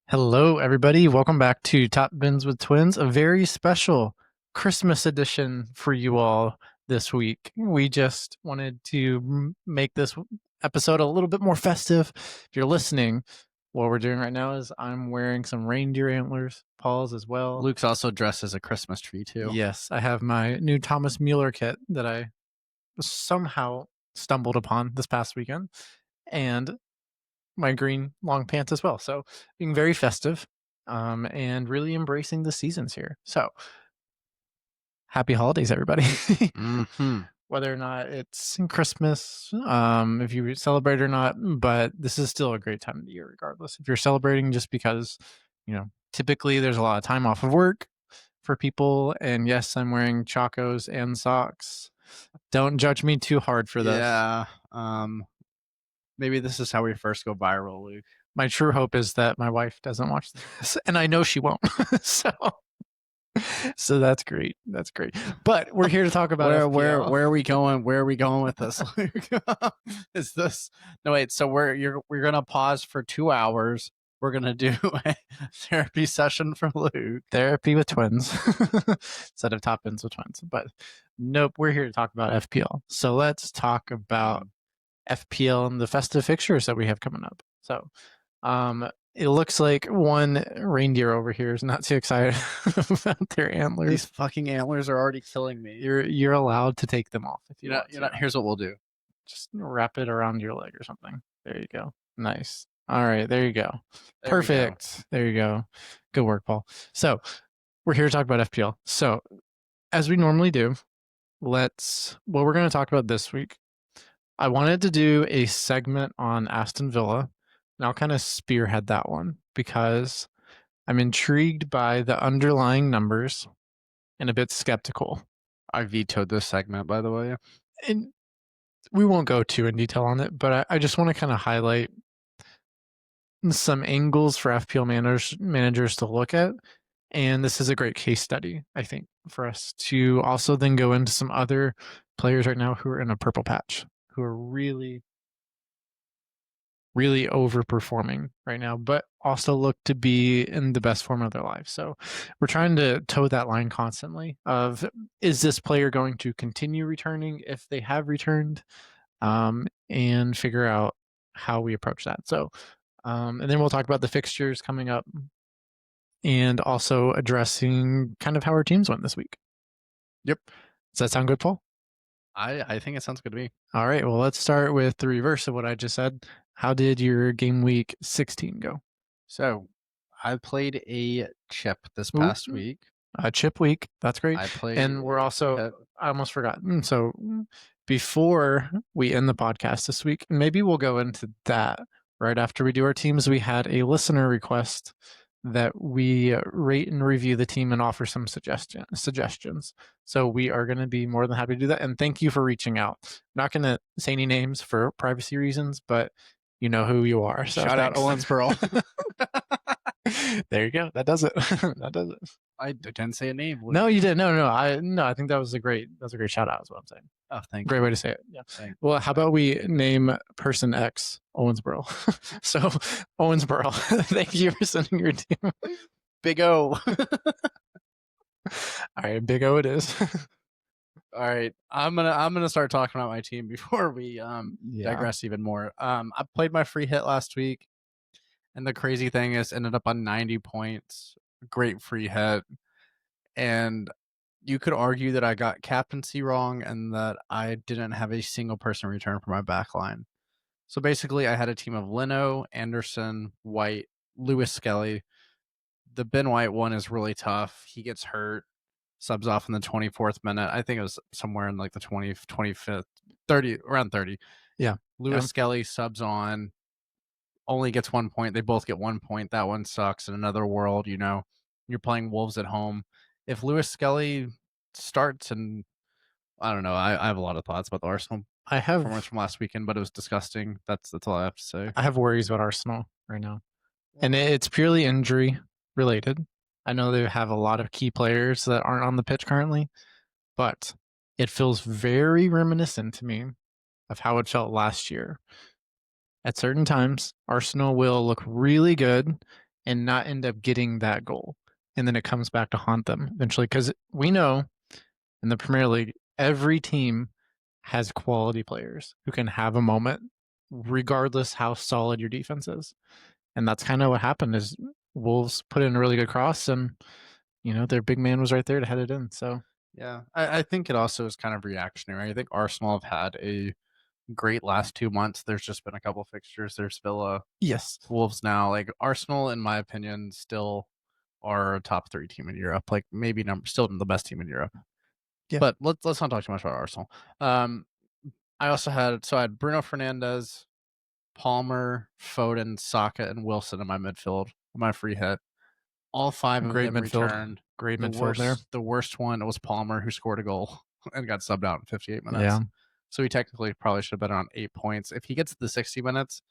Hello, everybody. Welcome back to Top Bins with Twins, a very special Christmas edition for you all this week. We just wanted to make this episode a little bit more festive. If you're listening, what we're doing right now is I'm wearing some reindeer antlers, Paul's as well. Luke's also dressed as a Christmas tree, too. Yes, I have my new Thomas Mueller kit that I somehow stumbled upon this past weekend, and my green long pants as well. So being very festive and really embracing the seasons here. So happy holidays, everybody. Mm-hmm. Whether or not it's Christmas, if you celebrate or not, but this is still a great time of the year, regardless. If you're celebrating just because, typically there's a lot of time off of work for people. And yes, I'm wearing chacos and socks. Don't judge me too hard for this. Yeah. Maybe this is how we first go viral, Luke. My true hope is that my wife doesn't watch this, and I know she won't. So that's great. That's great. But we're here to talk about where are we going? Where are we going with this? Is this no wait? So we're gonna pause for 2 hours. We're gonna do a therapy session for Luke. Therapy with twins instead of Top Bins with Twins. But nope, we're here to talk about FPL. So let's talk about FPL and the festive fixtures that we have coming up. So it looks like one reindeer over here is not too excited about their antlers. These fucking antlers are already killing me. You're allowed to take them off if you want. Here's what we'll do. Just wrap it around your leg or something. There you go. Nice. All right, there you go. Perfect. There you go. Good work, Paul. So we're here to talk about FPL. So as we normally do, what we're going to talk about this week. I wanted to do a segment on Aston Villa, and I'll kind of spearhead that one because I'm intrigued by the underlying numbers and a bit skeptical. I vetoed this segment, by the way. And we won't go too in detail on it, but I just want to kind of highlight some angles for FPL managers to look at. And this is a great case study, I think, for us to also then go into some other players right now who are in a purple patch, who are really, really overperforming right now, but also look to be in the best form of their life. So we're trying to toe that line constantly of, is this player going to continue returning if they have returned, and figure out how we approach that. So, and then we'll talk about the fixtures coming up and also addressing kind of how our teams went this week. Yep. Does that sound good, Paul? I think it sounds good to me. All right. Well, let's start with the reverse of what I just said. How did your game week 16 go? So I played a chip this past week. A chip week. That's great. I played, and we're also, I almost forgot. So before we end the podcast this week, maybe we'll go into that right after we do our teams. We had a listener request that we rate and review the team and offer some suggestions. So we are going to be more than happy to do that. And thank you for reaching out. I'm not going to say any names for privacy reasons, but you know who you are. So shout out Owensboro. There you go. That does it. That does it. I didn't say a name. No, you didn't. No. I think that was a great shout out is what I'm saying. Oh, thank Great you. way to say it. Yeah. Well, how about we name person X Owensboro? So Owensboro, thank you for sending your team. Big O. All right, Big O it is. All right, I'm gonna start talking about my team before we digress even more. I played my free hit last week, and the crazy thing is, ended up on 90 points. Great free hit, and you could argue that I got captaincy wrong and that I didn't have a single person return for my back line. So basically, I had a team of Leno, Anderson, White, Lewis Skelly. The Ben White one is really tough. He gets hurt, subs off in the 24th minute. I think it was somewhere in like the 20th, 25th, 30, around 30. Yeah. Lewis Skelly subs on, only gets 1 point. They both get 1 point. That one sucks. In another world, you're playing Wolves at home. If Lewis Skelly starts, and I don't know, I have a lot of thoughts about the Arsenal performance from last weekend, but it was disgusting. That's all I have to say. I have worries about Arsenal right now, and it's purely injury related. I know they have a lot of key players that aren't on the pitch currently, but it feels very reminiscent to me of how it felt last year. At certain times, Arsenal will look really good and not end up getting that goal. And then it comes back to haunt them eventually. Because we know in the Premier League, every team has quality players who can have a moment, regardless how solid your defense is. And that's kind of what happened is Wolves put in a really good cross and their big man was right there to head it in. So yeah, I think it also is kind of reactionary. I think Arsenal have had a great last 2 months. There's just been a couple fixtures. There's Villa, yes, Wolves now. Like Arsenal, in my opinion, still are a top 3 team in Europe. Like maybe still the best team in Europe. yeah, But let's not talk too much about Arsenal. Um, I had Bruno Fernandes, Palmer, Foden, Saka, and Wilson in my midfield. My free hit. All 5 of great them midfield, returned. great midfield there. The worst one was Palmer, who scored a goal and got subbed out in 58 minutes. Yeah, So he technically probably should have been on 8 points. If he gets to the 60 minutes,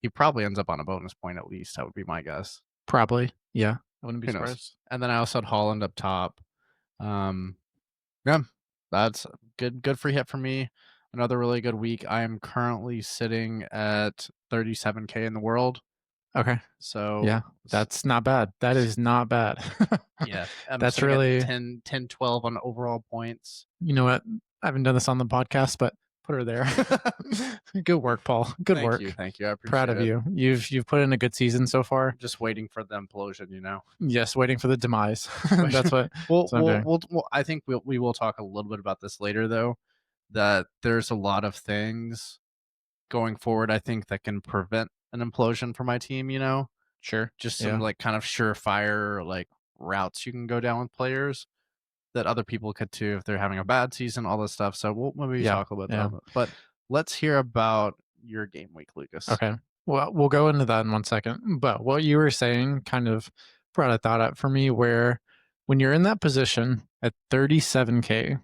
he probably ends up on a bonus point at least. That would be my guess. probably. Yeah, I wouldn't be Who knows? surprised. And then I also had Holland up top. Um, yeah, that's good free hit for me. Another really good week. I am currently sitting at 37K in the world. Okay. So Yeah, that's not bad. That is not bad. yeah, I'm That's sitting at really, 10, 12 on overall points. you know what? I haven't done this on the podcast, but put her there. Good work, Paul. Good work. Thank you. I Proud appreciate of it. you. You've put in a good season so far. Just waiting for the implosion. Yes, waiting for the demise. That's what I'm doing. I think we will talk a little bit about this later, though. That there's a lot of things going forward, I think, that can prevent an implosion for my team. Sure. Just some Yeah. like kind of surefire like routes you can go down with players that other people could too if they're having a bad season, all this stuff. So we'll maybe Yeah. talk a little bit Yeah. about it. But let's hear about your game week, Lucas. Okay. Well, we'll go into that in 1 second. But what you were saying kind of brought a thought up for me where when you're in that position at 37K,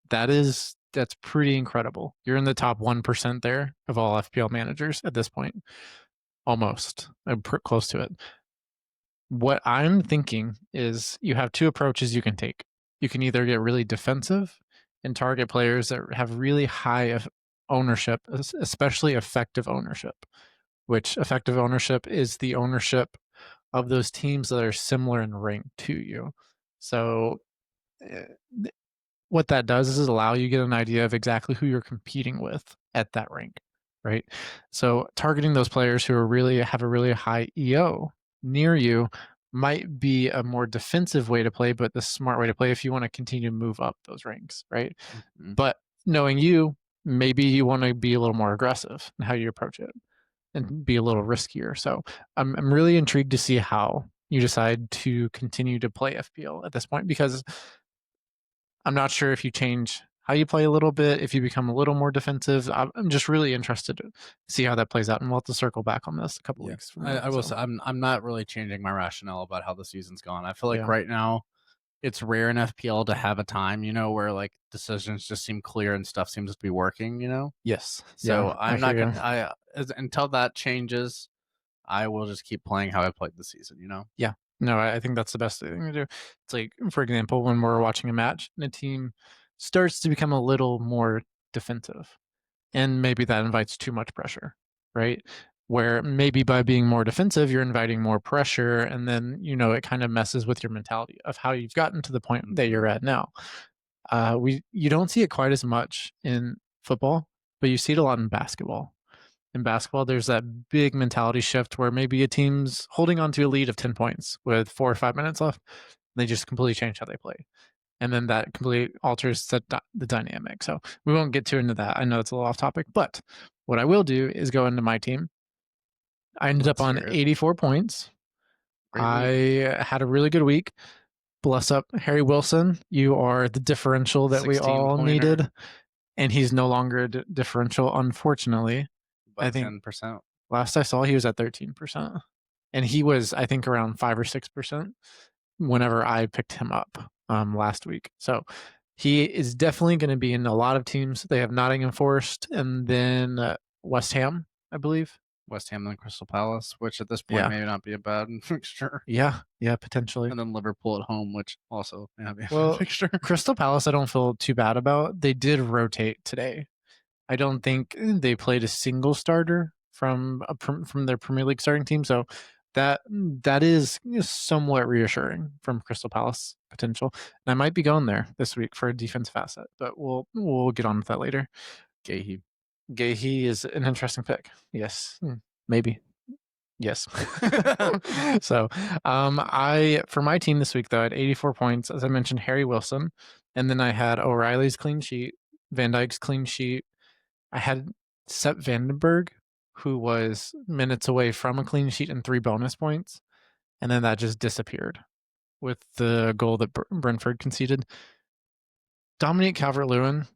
that's pretty incredible. You're in the top 1% there of all FPL managers at this point. Almost. I'm close to it. What I'm thinking is you have two approaches you can take. You can either get really defensive and target players that have really high ownership, especially effective ownership, which effective ownership is the ownership of those teams that are similar in rank to you. So eh, what that does is allow you to get an idea of exactly who you're competing with at that rank, right? So targeting those players who are really have a really high EO near you might be a more defensive way to play, but the smart way to play if you want to continue to move up those ranks, right? Mm-hmm. But knowing you, maybe you want to be a little more aggressive in how you approach it and be a little riskier. So I'm really intrigued to see how you decide to continue to play FPL at this point because I'm not sure if you change how you play a little bit, if you become a little more defensive. I'm just really interested to see how that plays out, and we'll have to circle back on this a couple weeks from now. I will say I'm not really changing my rationale about how the season's gone. I feel like Yeah. right now it's rare in FPL to have a time, where like decisions just seem clear and stuff seems to be working. Yes. So Yeah, I'm I not hear gonna. Until that changes, I will just keep playing how I played the season. Yeah. No, I think that's the best thing to do. It's like, for example, when we're watching a match and a team starts to become a little more defensive, and maybe that invites too much pressure, right? Where maybe by being more defensive, you're inviting more pressure, and then it kind of messes with your mentality of how you've gotten to the point that you're at now. You don't see it quite as much in football, but you see it a lot in basketball. In basketball, there's that big mentality shift where maybe a team's holding on to a lead of 10 points with 4 or 5 minutes left. They just completely change how they play. And then that completely alters the dynamic. So we won't get too into that. I know it's a little off topic, but what I will do is go into my team. I ended up on 84 points. I had a really good week. Bless up Harry Wilson. You are the differential that we all needed. And he's no longer a differential, unfortunately. About I think 10%. last I saw, he was at 13%. And he was, I think, around 5 or 6% whenever I picked him up last week. So he is definitely going to be in a lot of teams. They have Nottingham Forest and then West Ham, I believe. West Ham and Crystal Palace, which at this point may not be a bad fixture. Yeah, potentially. And then Liverpool at home, which also may not be a bad fixture. Crystal Palace, I don't feel too bad about. They did rotate today. I don't think they played a single starter from their Premier League starting team, so that is somewhat reassuring from Crystal Palace potential. And I might be going there this week for a defensive asset, but we'll get on with that later. Gahey is an interesting pick. Yes, maybe. Yes. So, I for my team this week though, I had 84 points. As I mentioned, Harry Wilson, and then I had O'Reilly's clean sheet, Van Dijk's clean sheet. I had Sepp Vandenberg, who was minutes away from a clean sheet and 3 bonus points, and then that just disappeared with the goal that Brentford conceded. Dominique Calvert-Lewin.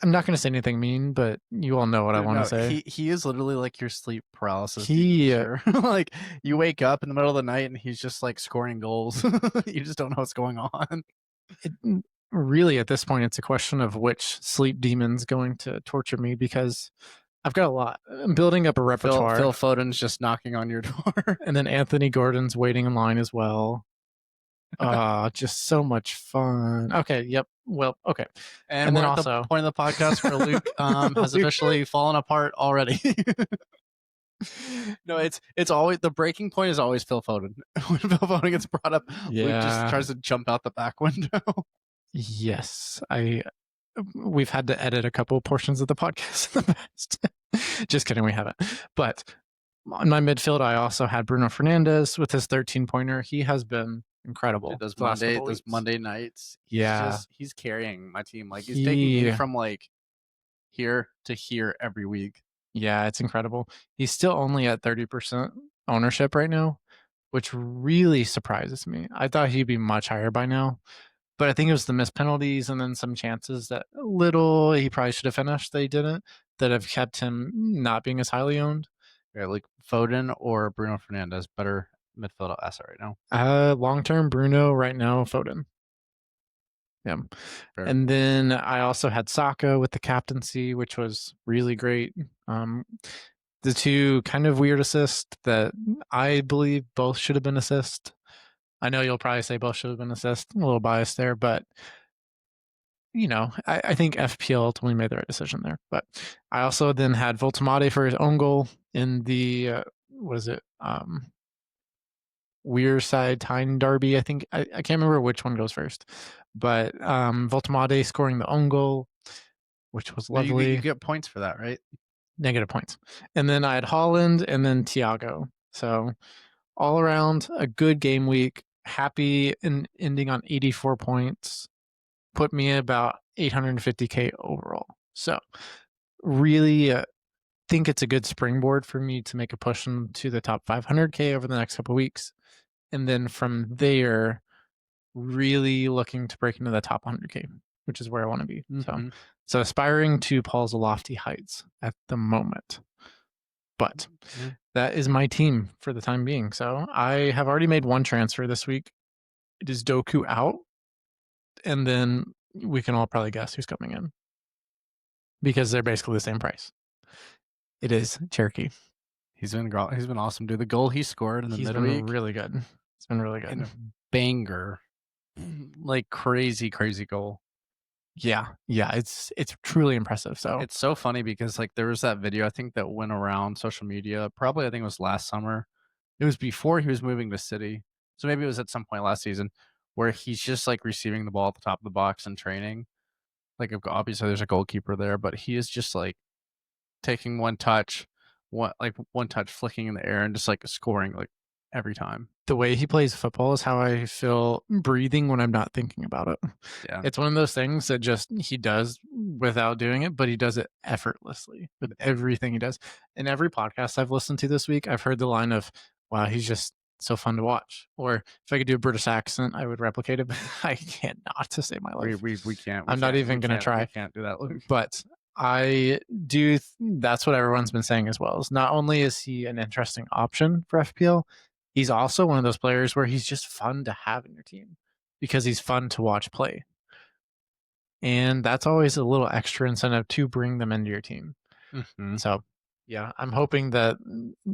I'm not going to say anything mean, but you all know what I want to say. He is literally like your sleep paralysis. He like you wake up in the middle of the night and he's just like scoring goals. You just don't know what's going on. Really, at this point, it's a question of which sleep demon's going to torture me because I've got a lot. I'm building up a repertoire. Phil Foden's just knocking on your door, and then Anthony Gordon's waiting in line as well. Just so much fun. Okay, yep. Well, okay. And then also the point of the podcast where Luke has officially fallen apart already. No, it's always the breaking point is always Phil Foden. When Phil Foden gets brought up, Luke just tries to jump out the back window. Yes, we've had to edit a couple portions of the podcast in the past. Just kidding, we haven't. But on my midfield, I also had Bruno Fernandes with his 13-pointer. He has been incredible. Dude, those Monday nights. He's carrying my team. Like he's taking me from like here to here every week. Yeah, it's incredible. He's still only at 30% ownership right now, which really surprises me. I thought he'd be much higher by now. But I think it was the missed penalties and then some chances that he probably should have finished. They didn't, that have kept him not being as highly owned. Yeah, like Foden or Bruno Fernandes, better midfield asset right now. Long-term Bruno right now, Foden. Yeah. Fair. And then I also had Saka with the captaincy, which was really great. The 2 kind of weird assists that I believe both should have been assists. I know you'll probably say both should have been assists. I'm a little biased there, but I think FPL ultimately made the right decision there. But I also then had Voltemade for his own goal in the Wearside Tyne Derby. I think I can't remember which one goes first, but Voltemade scoring the own goal, which was lovely. You get points for that, right? Negative points. And then I had Haaland and then Thiago. So all around a good game week. Happy in ending on 84 points. Put me at about 850K overall. So really think it's a good springboard for me to make a push into the top 500K over the next couple of weeks. And then from there, really looking to break into the top 100K, which is where I want to be. Mm-hmm. So aspiring to Paul's lofty heights at the moment. But that is my team for the time being. So I have already made one transfer this week. It is Doku out. And then we can all probably guess who's coming in. Because they're basically the same price. It is Cherokee. He's been awesome, dude. The goal he scored in the midweek. He's been really good. It's been really good. And a banger. Like crazy goal. Yeah, it's truly impressive. So it's so funny because like there was that video I think that went around social media. Probably I think it was last summer. It was before he was moving to City, so maybe it was at some point last season where he's just like receiving the ball at the top of the box in training. Like obviously there's a goalkeeper there, but he is just like taking one touch, flicking in the air and just like scoring like every time. The way he plays football is how I feel breathing when I'm not thinking about it. Yeah. It's one of those things that just he does without doing it, but he does it effortlessly with everything he does. In every podcast I've listened to this week, I've heard the line of, wow, he's just so fun to watch. Or if I could do a British accent, I would replicate it, but I can't not to save my life. We can't. I'm not even going to try. We can't do that, Luke. But I do. That's what everyone's been saying as well. Is not only is he an interesting option for FPL, he's also one of those players where he's just fun to have in your team because he's fun to watch play. And that's always a little extra incentive to bring them into your team. Mm-hmm. So, yeah, I'm hoping that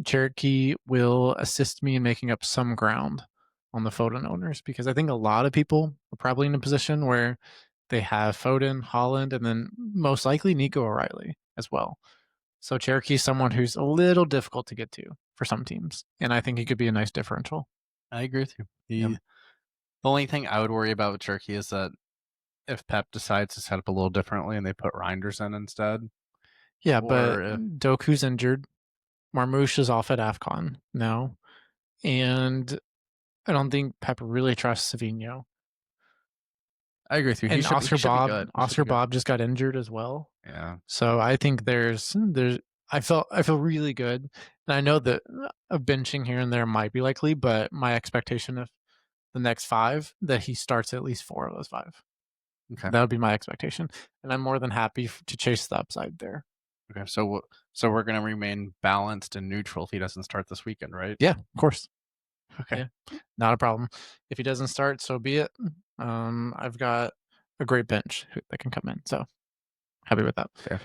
Cherokee will assist me in making up some ground on the Foden owners because I think a lot of people are probably in a position where they have Foden, Haaland, and then most likely Nico O'Reilly as well. So Cherokee's someone who's a little difficult to get to for some teams, and I think he could be a nice differential. I agree with you. Yep. The only thing I would worry about with Turkey is that if Pep decides to set up a little differently and they put Reinders in instead, Yeah, or but if Doku's injured. Marmouche is off at AFCON now, and I don't think Pep really trusts Savino. I agree with you, And he should be good. He should Oscar be good. Bob just got injured as well. Yeah, So I think there's I feel really good. And I know that a benching here and there might be likely, but my expectation of the next 5 that he starts at least 4 of those 5. okay, That would be my expectation. And I'm more than happy to chase the upside there. okay. So we're gonna remain balanced and neutral if he doesn't start this weekend, right? Yeah, of course. Okay. Yeah. Not a problem. If he doesn't start, so be it. I've got a great bench that can come in. So happy with that. Fair.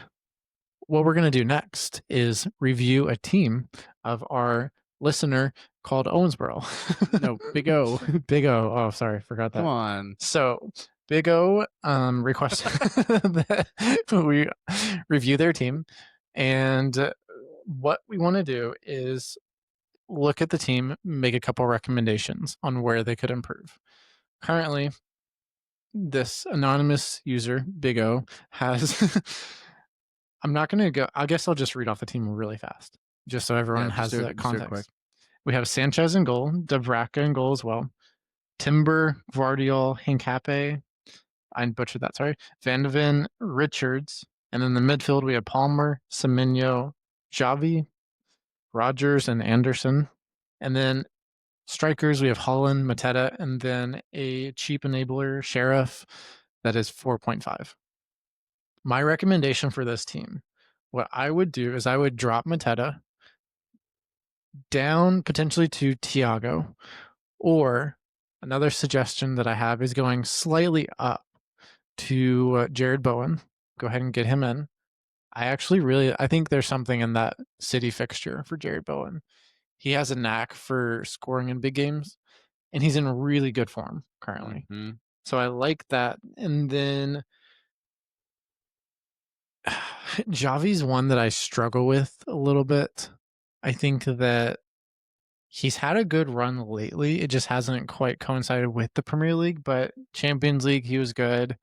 What we're going to do next is review a team of our listener called Owensboro. No, Big O. Big O. Oh, sorry, forgot that. Come on. So Big O requested that we review their team, and what we want to do is look at the team, make a couple recommendations on where they could improve. Currently, this anonymous user, Big O, has I'm not going to go. I guess I'll just read off the team really fast, just so everyone Yeah, has the just do it quick. context. We have Sanchez in goal, Davraka in goal as well, Timber, Vardiol, Hincape. I butchered that. Sorry, Van de Ven, Richards, and in the midfield we have Palmer, Semenyo, Javi, Rogers, and Anderson, and then strikers we have Holland, Mateta, and then a cheap enabler Sheriff that is 4.5. My recommendation for this team, what I would do is I would drop Mateta down potentially to Tiago, or another suggestion that I have is going slightly up to Jared Bowen. Go ahead and get him in. I think there's something in that city fixture for Jared Bowen. He has a knack for scoring in big games, and he's in really good form currently. Mm-hmm. So I like that. And then Javi's one that I struggle with a little bit. I think that he's had a good run lately. It just hasn't quite coincided with the Premier League, but Champions League, he was good.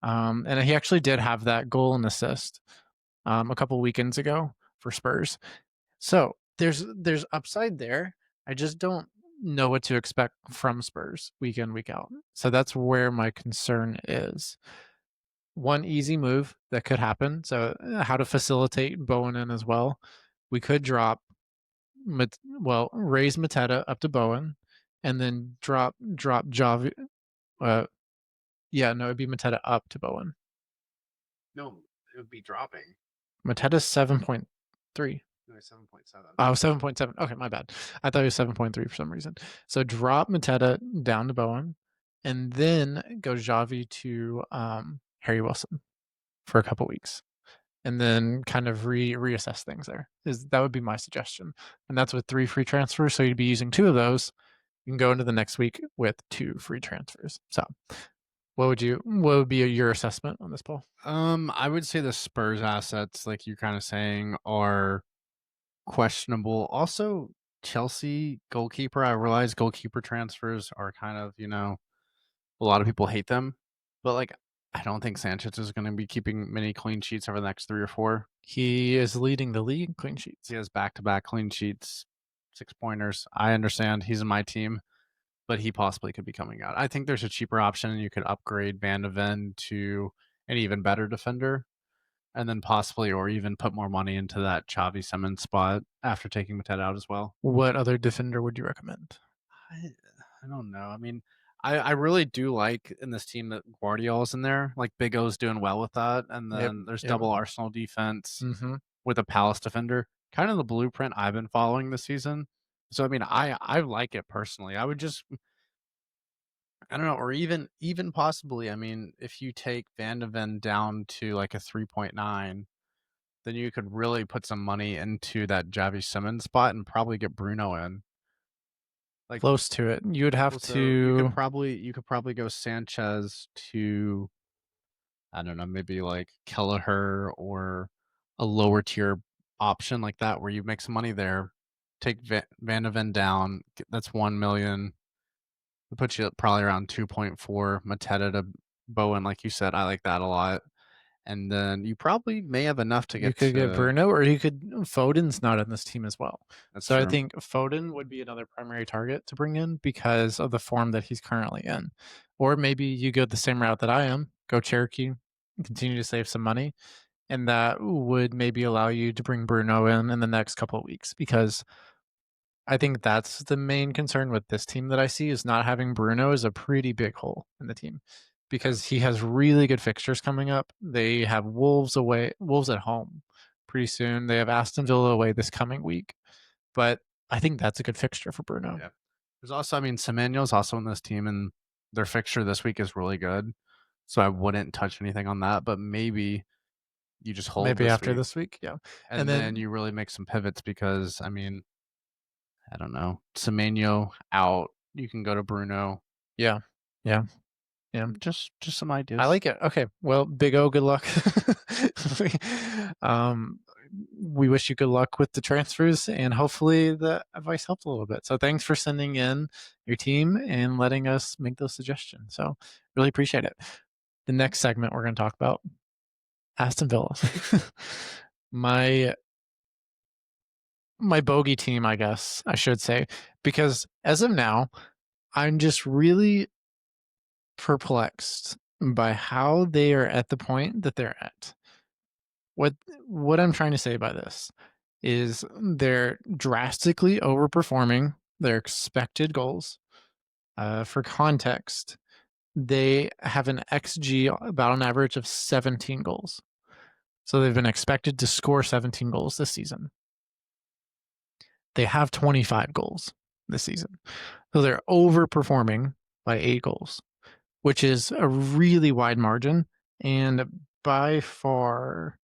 And he actually did have that goal and assist a couple weekends ago for Spurs. So there's upside there. I just don't know what to expect from Spurs week in, week out. So that's where my concern is. One easy move that could happen. So how to facilitate Bowen in as well. We could drop raise Mateta up to Bowen, and then drop Javi. No, it'd be Mateta up to Bowen. No, it would be dropping. Mateta's 7.3. No, 7.7. Oh, 7.7. Okay, my bad. I thought it was 7.3 for some reason. So drop Mateta down to Bowen, and then go Javi to Harry Wilson for a couple weeks, and then kind of reassess things there. That would be my suggestion. And that's with 3 free transfers. So you'd be using 2 of those. You can go into the next week with 2 free transfers. So what would be your assessment on this, Paul? I would say the Spurs assets, like you're kind of saying, are questionable. Also, Chelsea goalkeeper. I realize goalkeeper transfers are kind of, a lot of people hate them, but like I don't think Sanchez is going to be keeping many clean sheets over the next 3 or 4. He is leading the league in clean sheets. He has back-to-back clean sheets, 6-pointers. I understand he's in my team, but he possibly could be coming out. I think there's a cheaper option, and you could upgrade Van de Ven to an even better defender, and then possibly, or even put more money into that Xavi Simons spot after taking Mateta out as well. What other defender would you recommend? I don't know. I mean, I really do like in this team that Guardiola's in there. Like Big O's doing well with that, and then there's double Arsenal defense with a Palace defender. Kind of the blueprint I've been following this season. So I mean, I like it personally. I would just I don't know, or even possibly. I mean, if you take Van de Ven down to like a 3.9, then you could really put some money into that Javi Simmons spot and probably get Bruno in. Like Close to it. You would have you to. could probably go Sanchez to, I don't know, maybe like Kelleher or a lower tier option like that where you make some money there, take Van de Ven down. That's 1 million. It puts you at probably around 2.4. Mateta to Bowen, like you said, I like that a lot. And then you probably may have enough to You get could get to. Bruno, or you could Foden's not in this team as well. That's So I true. think Foden would be another primary target to bring in because of the form that he's currently in. Or maybe you go the same route that I am, go Cherokee, continue to save some money, and that would maybe allow you to bring Bruno in the next couple of weeks because I think that's the main concern with this team that I see is not having Bruno is a pretty big hole in the team because he has really good fixtures coming up. They have Wolves at home pretty soon. They have Aston Villa away this coming week, but I think that's a good fixture for Bruno. Yeah. There's also, I mean, Semenyo's also in this team, and their fixture this week is really good. So I wouldn't touch anything on that, but maybe you just hold Maybe this after week, this week, yeah, and and then then you really make some pivots because, I mean, I don't know, Semenyo out, you can go to Bruno. yeah, yeah, yeah. Just some I ideas. like it. Okay. Well, Big O, good luck. um, we wish you good luck with the transfers, and hopefully the advice helped a little bit. So thanks for sending in your team and letting us make those suggestions. So really appreciate it. The next segment we're going to talk about Aston Villa. my my bogey team, I guess I should say, because as of now, I'm just really perplexed by how they are at the point that they're at. What what I'm trying to say by this is they're drastically overperforming their expected goals. For context, they have an XG about an average of 17 goals. So they've been expected to score 17 goals this season. They have 25 goals this season. So they're overperforming by 8 goals, which is a really wide margin and by far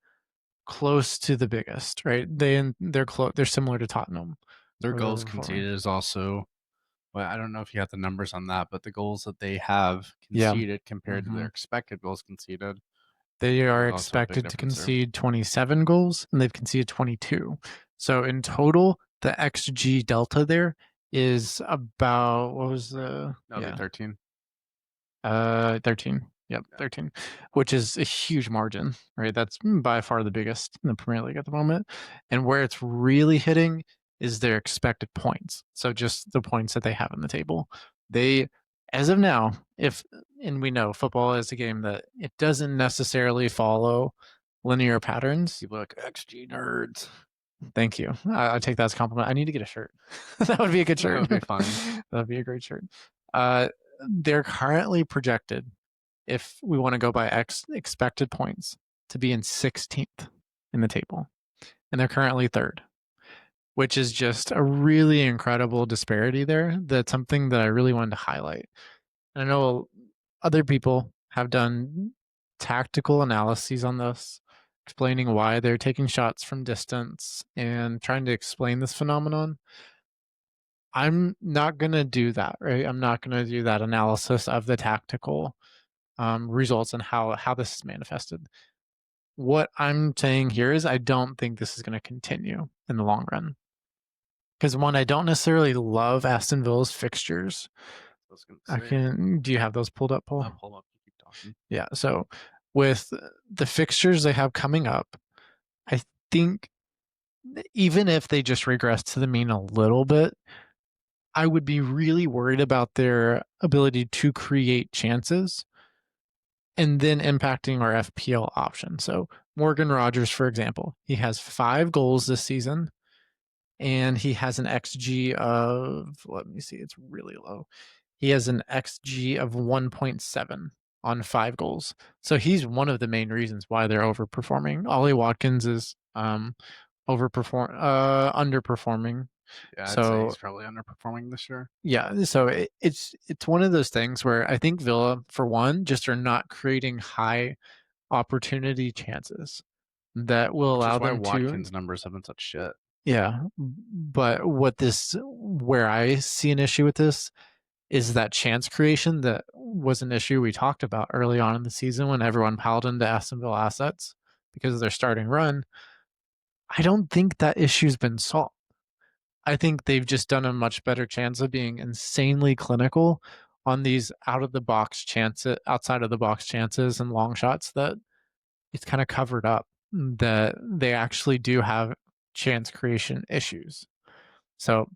close to the biggest, right? They're close. They're similar to Tottenham. Their Where they're goals overperforming. conceded is also, well, I don't know if you have the numbers on that, but the goals that they have Yeah. conceded compared to hmm their expected goals conceded, They are there's also a big expected to difference there. concede 27 goals, and they've conceded 22. So in total, the XG delta there is about what was the That'll be 13. 13. Yep, Yeah. 13, which is a huge margin, right? That's by far the biggest in the Premier League at the moment. And where it's really hitting is their expected points. So just the points that they have in the table. They, as of now, and we know football is a game that it doesn't necessarily follow linear patterns. People are like XG nerds. Thank you. I take that as a compliment. I need to get a shirt. That would be a good That shirt. would be fun. That would be a great shirt. They're currently projected, if we want to go by expected points, to be in 16th in the table. And they're currently third, which is just a really incredible disparity there. That's something that I really wanted to highlight. And I know other people have done tactical analyses on this, explaining why they're taking shots from distance and trying to explain this phenomenon. I'm not going to do that, right? I'm not going to do that analysis of the tactical results and how this is manifested. What I'm saying here is I don't think this is going to continue in the long run. Because one, I don't necessarily love Aston Villa's fixtures. I was gonna say. Do you have those pulled up, Paul? I'll pull up. You keep talking. Yeah. So with the fixtures they have coming up, I think even if they just regress to the mean a little bit, I would be really worried about their ability to create chances and then impacting our FPL option. So Morgan Rogers, for example, he has 5 goals this season and he has an XG of, let me see, it's really low. He has an XG of 1.7 on 5 goals. So he's one of the main reasons why they're overperforming. Ollie Watkins is underperforming. Yeah, I'd say So he's probably underperforming this year. yeah, so it's one of those things where I think Villa, for one, just are not creating high opportunity chances that will Which allow is why them to. Watkins' numbers have been such shit. Yeah, but where I see an issue with this is that chance creation that was an issue we talked about early on in the season when everyone piled into Aston Villa assets because of their starting run. I don't think that issue's been solved. I think they've just done a much better chance of being insanely clinical on these out of the box chances, outside of the box chances and long shots that it's kind of covered up that they actually do have chance creation issues. So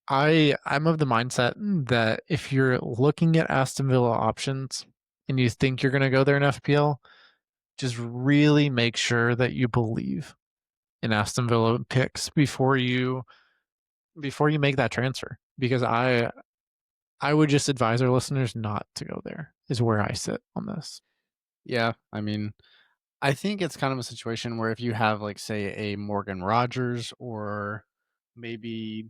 I'm of the mindset that if you're looking at Aston Villa options and you think you're going to go there in FPL, just really make sure that you believe in Aston Villa picks before you make that transfer, because I would just advise our listeners not to go there is where I sit on this. Yeah, I mean, I think it's kind of a situation where if you have, like, say, a Morgan Rogers or maybe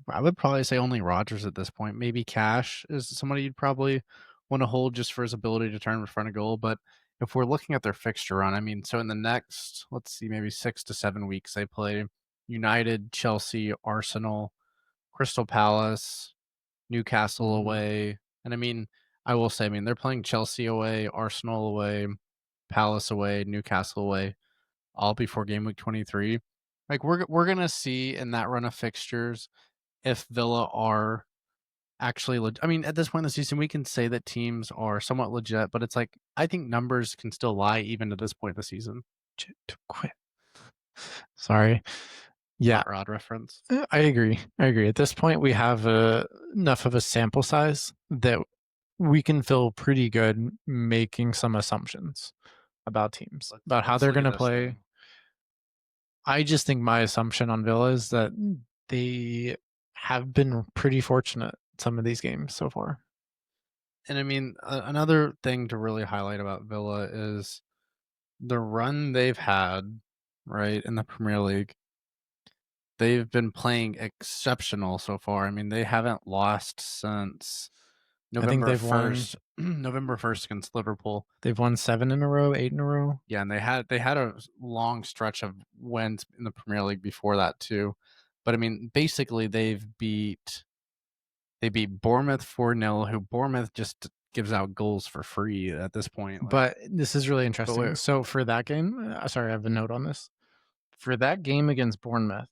I would probably say only Rogers at this point. Maybe Cash is somebody you'd probably want to hold just for his ability to turn in front of goal. But if we're looking at their fixture run, I mean, so in the next, let's see, maybe 6 to 7 weeks, they play United, Chelsea, Arsenal, Crystal Palace, Newcastle Mhm. away. And I mean, I will say, I mean, they're playing Chelsea away, Arsenal away, Palace away, Newcastle away, all before game week 23. Like we're gonna see in that run of fixtures if Villa are actually I mean, at this point in the season, we can say that teams are somewhat legit, but it's like I think numbers can still lie even to this point in the season. To quit. Sorry. Yeah, Hot rod reference. I agree. I agree. At this point, we have enough of a sample size that we can feel pretty good making some assumptions about teams, about how Let's they're look going at to this play. thing. I just think my assumption on Villa is that they have been pretty fortunate in some of these games so far. And I mean, another thing to really highlight about Villa is the run they've had, right, in the Premier League. They've been playing exceptional so far. I mean, they haven't lost since I think November they've won 1st, November 1st against Liverpool. they've won 7 in a row, 8 in a row. Yeah, and they had a long stretch of wins in the Premier League before that too. But I mean, basically they beat Bournemouth 4-0, who Bournemouth just gives out goals for free at this point. Like, But this is really but interesting. wait, So for that game, sorry, I have a note on this. For that game against Bournemouth,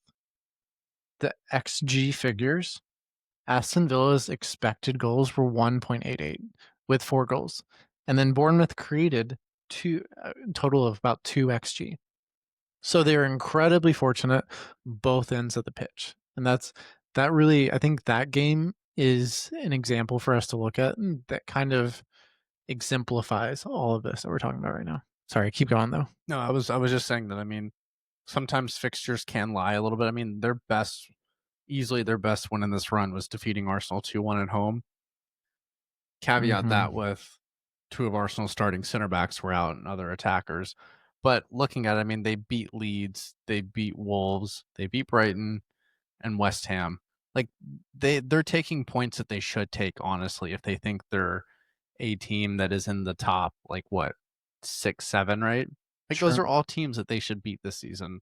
the XG figures, Aston Villa's expected goals were 1.88 with 4 goals. And then Bournemouth created total of about 2 XG. So they're incredibly fortunate both ends of the pitch. And that really, I think that game is an example for us to look at that kind of exemplifies all of this that we're talking about right now. Sorry, keep going though. no, I was just saying that. I mean, sometimes fixtures can lie a little bit. I mean, easily their best win in this run was defeating Arsenal 2-1 at home. Caveat that Mm-hmm. with two of Arsenal's starting center backs were out and other attackers. But looking at it, I mean, they beat Leeds, they beat Wolves, they beat Brighton and West Ham. Like they're taking points that they should take, honestly, if they think they're a team that is in the top, like what, 6, 7, right? Like those Sure. are all teams that they should beat this season.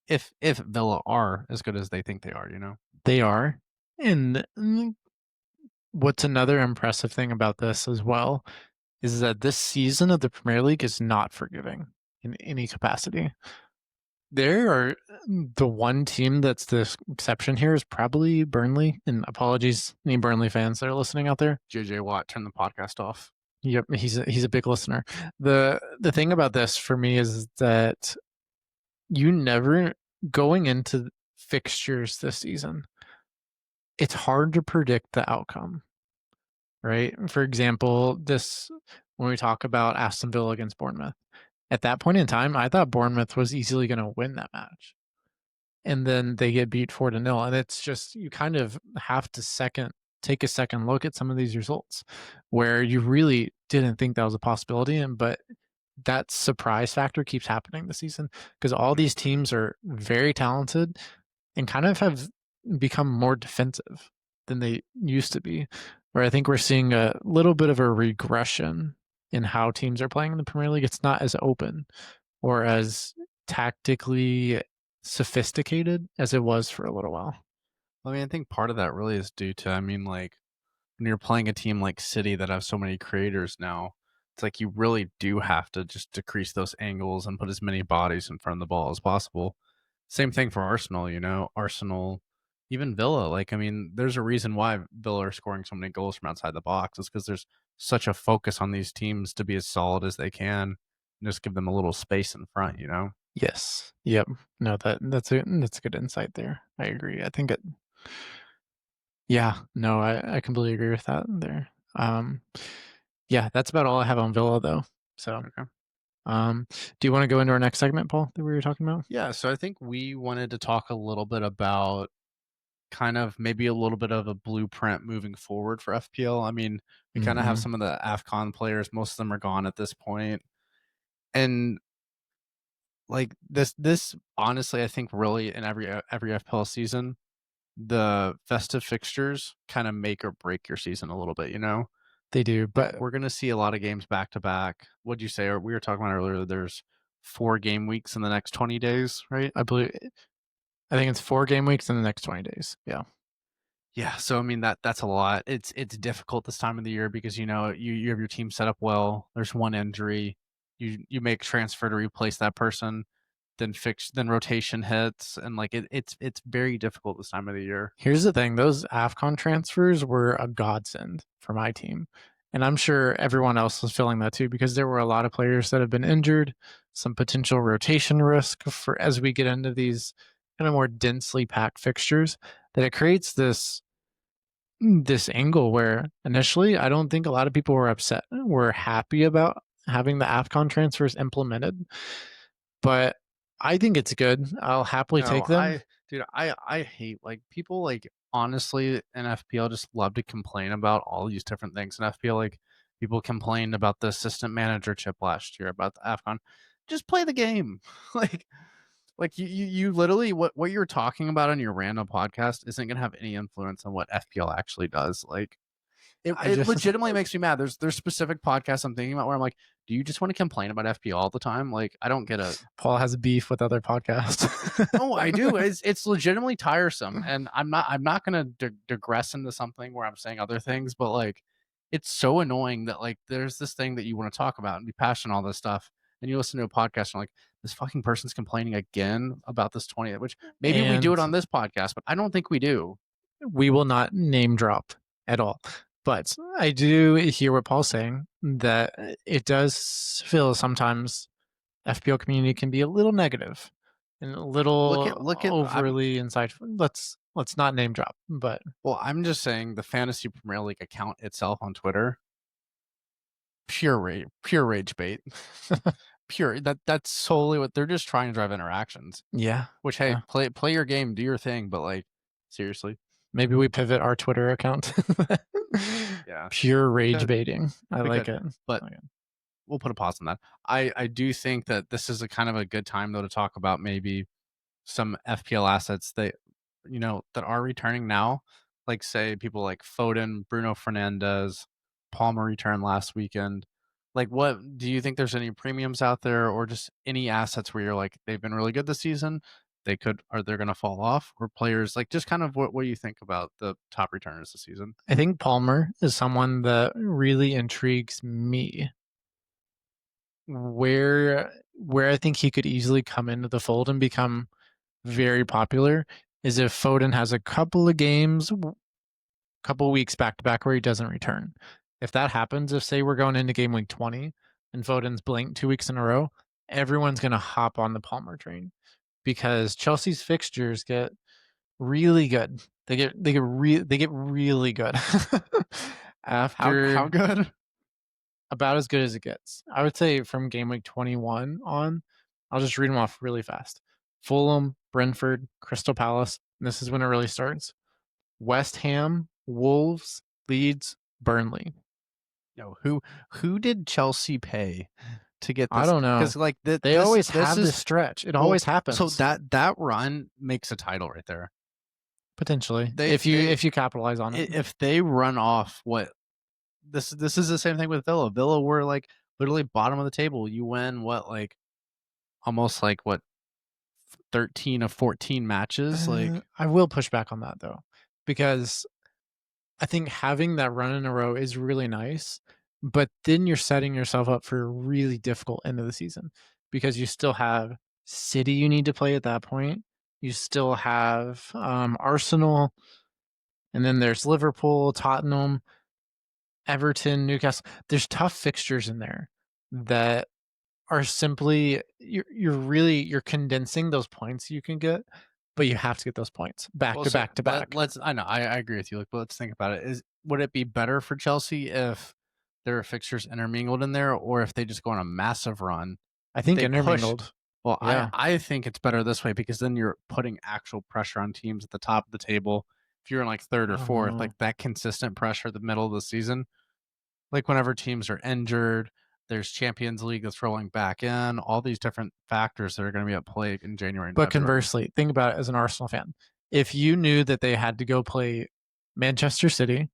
If Villa are as good as they think they are. They are. And what's another impressive thing about this as well is that this season of the Premier League is not forgiving in any capacity. There are the one team that's the exception here is probably Burnley. And apologies, any Burnley fans that are listening out there. JJ Watt, turn the podcast off. Yep, he's a big listener. The thing about this for me is that you never going into fixtures this season, it's hard to predict the outcome, right? For example, this when we talk about Aston Villa against Bournemouth, at that point in time, I thought Bournemouth was easily going to win that match. And then they get beat 4-0. And it's just, you kind of have to take a second look at some of these results where you really didn't think that was a possibility. But that surprise factor keeps happening this season because all these teams are very talented and kind of have become more defensive than they used to be. Where I think we're seeing a little bit of a regression in how teams are playing in the Premier League. It's not as open or as tactically sophisticated as it was for a little while. I mean, I think part of that really is due to, I mean, like when you're playing a team like City that have so many creators now, it's like you really do have to just decrease those angles and put as many bodies in front of the ball as possible. Same thing for Arsenal, Arsenal, even Villa. Like, I mean, there's a reason why Villa are scoring so many goals from outside the box. It's because there's such a focus on these teams to be as solid as they can and just give them a little space in front. Yes. Yep. No, that's a good insight there. I agree. I think it yeah, no, I completely agree with that there. Yeah, that's about all I have on Villa though. So, Okay. do you want to go into our next segment, Paul, that we were talking about? Yeah. So I think we wanted to talk a little bit about kind of maybe a little bit of a blueprint moving forward for FPL. I mean, we kind of have Mhm. some of the AFCON players, most of them are gone at this point. And like this honestly, I think really in every FPL season, the festive fixtures kind of make or break your season a little bit. They do, Like but we're gonna see a lot of games back to back. What'd you say? Or we were talking about earlier, there's 4 game weeks in the next 20 days, right? I think it's 4 game weeks in the next 20 days. Yeah. Yeah, so I mean that's a lot. It's difficult this time of the year because you have your team set up well. There's one injury, you make transfer to replace that person, then rotation hits, and like it's very difficult this time of the year. Here's the thing, those AFCON transfers were a godsend for my team. And I'm sure everyone else was feeling that too, because there were a lot of players that have been injured, some potential rotation risk for as we get into these kind of more densely packed fixtures, that it creates this angle where initially I don't think a lot of people were upset. Were happy about having the AFCON transfers implemented. But I think it's good. I'll happily No, take them. I hate like people like honestly in FPL just love to complain about all these different things in FPL. Like people complained about the assistant manager chip last year, about the AFCON. Just play the game. like you literally what you're talking about on your random podcast isn't gonna have any influence on what FPL actually does. Like it, I it just legitimately makes me mad. There's specific podcasts I'm thinking about where I'm like, do you just want to complain about FPL all the time? Like I don't get it. Paul has beef with other podcasts. No, I do. It's legitimately tiresome, and I'm not gonna digress into something where I'm saying other things, but like, it's so annoying that like there's this thing that you want to talk about and be passionate on all this stuff, and you listen to a podcast and like this fucking person's complaining again about this 20, which maybe we do And it on this podcast, but I don't think we do. we will not name drop at all. But I do hear what Paul's saying, that it does feel sometimes FPL community can be a little negative and a little Look at I'm overly insightful. Let's not name drop, but well, I'm just saying the Fantasy Premier League account itself on Twitter, pure rage bait. Pure that's solely what they're just trying to drive interactions. yeah, Which, hey, yeah. play your game, do your thing, but, like, seriously? Maybe we pivot our Twitter account. Yeah, Pure we rage could, baiting. I we like could, it. but I like it. we'll put a pause on that. I do think that this is a kind of a good time, though, to talk about maybe some FPL assets that are returning now, like, say, people like Foden, Bruno Fernandes, Palmer returned last weekend. Like, what do you think there's any premiums out there or just any assets where you're like, they've been really good this season, they're gonna fall off? Or players like, just kind of what do you think about the top returners this season? I think Palmer is someone that really intrigues me. Where I think he could easily come into the fold and become very popular is if Foden has a couple of games, couple weeks back to back where he doesn't return. If that happens, if say we're going into game week 20 and Foden's blanked 2 weeks in a row, everyone's going to hop on the Palmer train because Chelsea's fixtures get really good. They get really good How after good? about as good as it gets. I would say from game week 21 on, I'll just read them off really fast. Fulham, Brentford, Crystal Palace. This is when it really starts. West Ham, Wolves, Leeds, Burnley. No, who did Chelsea pay to get I this? don't know. Because like They always this have is this stretch. It well, always so happens. that run makes a title right there. Potentially, They if you they if you capitalize on it. if they run off what this is the same thing with Villa. Villa were like literally bottom of the table. You win what like almost like what 13 of 14 matches. Like I will push back on that though, because I think having that run in a row is really nice, but then you're setting yourself up for a really difficult end of the season because you still have City you need to play at that point. You still have Arsenal, and then there's Liverpool, Tottenham, Everton, Newcastle. There's tough fixtures in there that are simply you're condensing those points you can get, but you have to get those points back Well, to so back to back. let's. I know I agree with you. Like, but let's think about it. Would it be better for Chelsea if there are fixtures intermingled in there, or if they just go on a massive run? I think They push. intermingled. Well, Yeah. I think it's better this way because then you're putting actual pressure on teams at the top of the table. If you're in like third I or don't fourth, know. like that consistent pressure at the middle of the season, like whenever teams are injured, there's Champions League that's rolling back in, all these different factors that are going to be at play in January and But February. conversely, think about it as an Arsenal fan. If you knew that they had to go play Manchester City,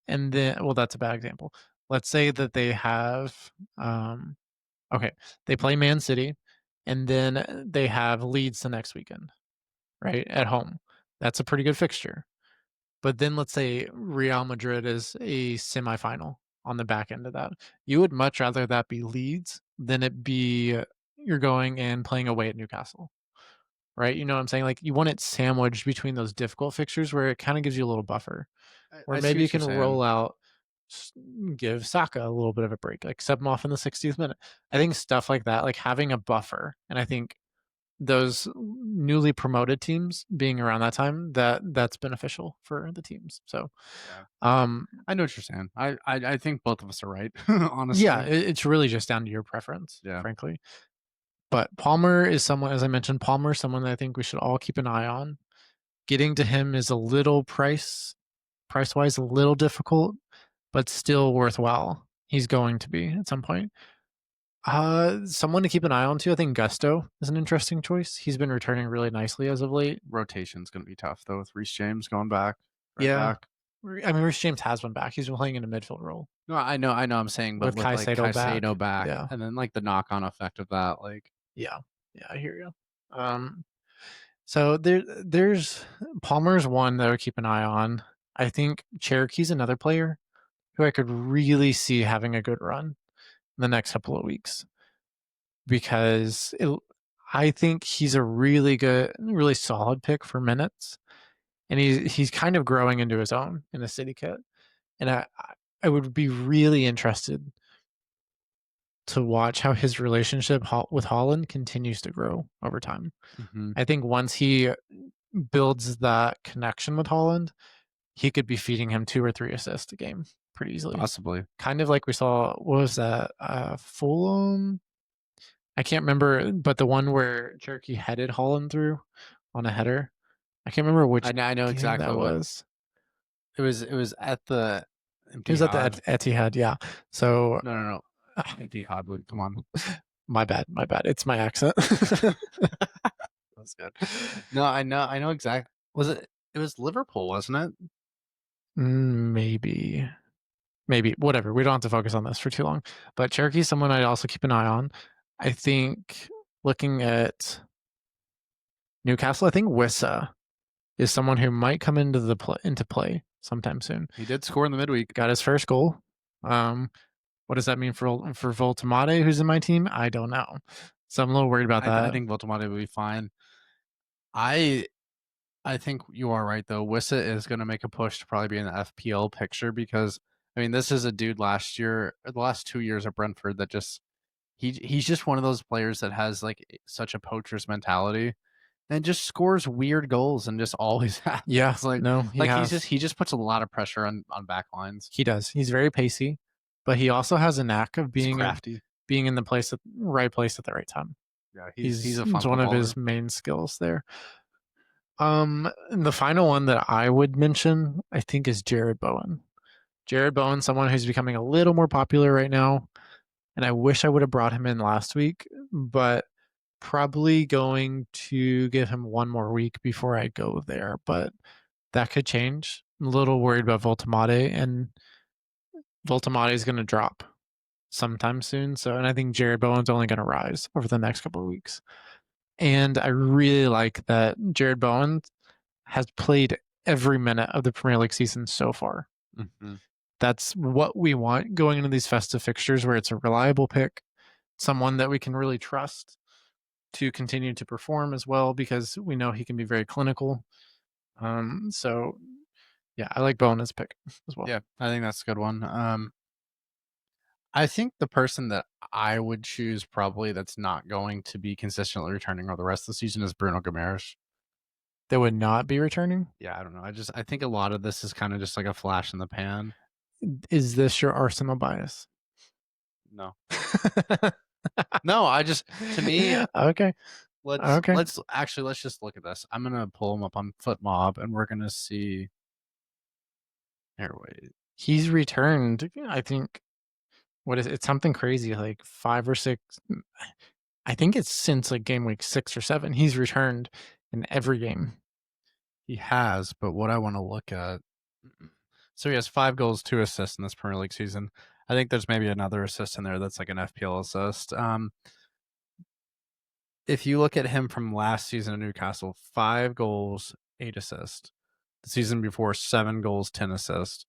and then, well, that's a bad example. Let's say that they have, okay, they play Man City, and then they have Leeds the next weekend, right, at home. That's a pretty good fixture. But then let's say Real Madrid is a semifinal on the back end of that. You would much rather that be Leeds than it be you're going and playing away at Newcastle, right? You know what I'm saying? Like you want it sandwiched between those difficult fixtures where it kind of gives you a little buffer, where I see maybe you what you're can saying. roll out, give Saka a little bit of a break, like sub him off in the 60th minute. I think stuff like that, like having a buffer, and I think those newly promoted teams being around that time that's beneficial for the teams. So, Yeah. um, I know what you're saying. I think both of us are right, yeah, honestly. it's really just down to your preference, Yeah. frankly. But Palmer is someone, as I mentioned, Palmer is someone that I think we should all keep an eye on. Getting to him is a little price wise, a little difficult, but still worthwhile. He's going to be at some point. Someone to keep an eye on too. I think Gusto is an interesting choice. He's been returning really nicely as of late. Rotation's going to be tough though with Reece James going back, right Yeah, back. I mean, Rich James has been back. He's been playing in a midfield role No, I know. I'm saying, but with with like Caicedo back. Caicedo back, Yeah, and then like the knock on effect of that, like yeah, yeah. I hear you. So there's Palmer's one that I would keep an eye on. I think Cherokee's another player who I could really see having a good run in the next couple of weeks because I think he's a really good, really solid pick for minutes, and he's kind of growing into his own in a City kit, and I would be really interested to watch how his relationship with Holland continues to grow over time. mm-hmm. I think once he builds that connection with Holland, he could be feeding him 2 or 3 assists a game pretty easily. Possibly. Kind of like we saw, what was that? Fulham? I can't remember, but the one where Cherokee headed Holland through on a header. I can't remember which I know game exactly that what was. it was at the It was at the Etihad. Etihad, yeah. So, No. Etihad. Come on, my bad, my bad. It's my accent. that's good. No, I know exactly. Was it? It was Liverpool, wasn't it? Maybe. Maybe. Whatever. We don't have to focus on this for too long. But Cherokee's someone I'd also keep an eye on. I think looking at Newcastle, I think Wissa is someone who might come into play sometime soon. He did score in the midweek. Got his first goal. What does that mean for Voltamade, who's in my team? I don't know. So I'm a little worried about that. I think Voltamade will be fine. I think you are right though. Wissa is going to make a push to probably be in the FPL picture because I mean this is a dude last year, or the last 2 years at Brentford that just he's just one of those players that has like such a poacher's mentality and just scores weird goals and just always happens. Yeah, Like no, he just puts a lot of pressure on back lines. he does. He's very pacey, but he also has a knack of He's crafty. being in the right place at the right time. Yeah, he's He's a fun it's one of footballer. his main skills there. And the final one that I would mention, I think, is Jared Bowen. Jared Bowen, someone who's becoming a little more popular right now, and I wish I would have brought him in last week, but probably going to give him one more week before I go there, but that could change. I'm a little worried about Voltamade, and Voltamade is going to drop sometime soon. So, and I think Jared Bowen's only going to rise over the next couple of weeks. And I really like that Jared Bowen has played every minute of the Premier League season so far. Mm-hmm. That's what we want going into these festive fixtures, where it's a reliable pick, someone that we can really trust to continue to perform as well, because we know he can be very clinical. So yeah, I like Bowen's pick as well. Yeah, I think that's a good one. I think the person that I would choose probably that's not going to be consistently returning over the rest of the season is Bruno Guimaraes. They would not be returning. Yeah, I don't know. I think a lot of this is kind of just like a flash in the pan. Is this your Arsenal bias? No. No, I just to me, Okay. Okay. let's just look at this. I'm gonna pull him up on FootMob and we're gonna see here, wait. He's returned, I think, what is it's something crazy, like 5 or 6. I think it's since like game week 6 or 7. He's returned in every game. He has, but what I want to look at, so he has 5 goals, 2 assists in this Premier League season. I think there's maybe another assist in there that's like an FPL assist. If you look at him from last season at Newcastle, 5 goals, 8 assists. The season before, 7 goals, 10 assists.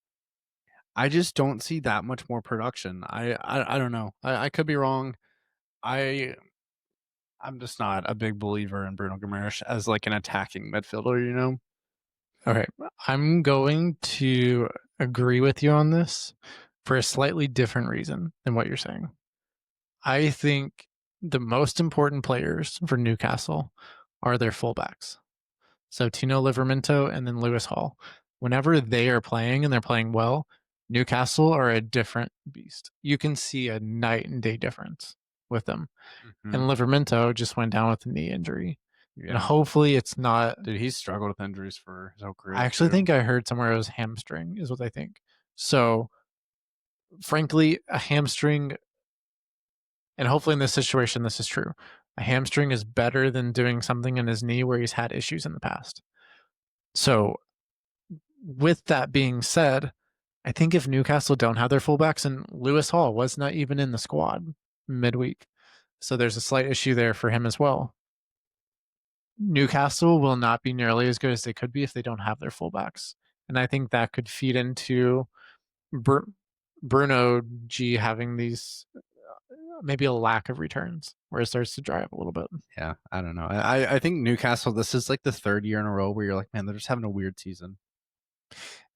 I just don't see that much more production. I don't know. I could be wrong. I I'm just not a big believer in Bruno Guimaraes as like an attacking midfielder. You know. Okay. I'm going to agree with you on this for a slightly different reason than what you're saying. I think the most important players for Newcastle are their fullbacks. So Tino Livramento and then Lewis Hall. Whenever they are playing and they're playing well, Newcastle are a different beast. You can see a night and day difference with them. And Livramento just went down with a knee injury. And Yeah, hopefully it's not. dude, he's struggled with injuries for his whole career. I actually Too. think I heard somewhere it was hamstring, is what I think. So, frankly, a hamstring, and hopefully in this situation, this is true. A hamstring is better than doing something in his knee where he's had issues in the past. So, with that being said, I think if Newcastle don't have their fullbacks, and Lewis Hall was not even in the squad midweek, so there's a slight issue there for him as well. Newcastle will not be nearly as good as they could be if they don't have their fullbacks, and I think that could feed into Bruno G having these maybe a lack of returns where it starts to dry up a little bit. Yeah, I don't know. I think Newcastle, this is like the 3rd year in a row where you're like, man, they're just having a weird season.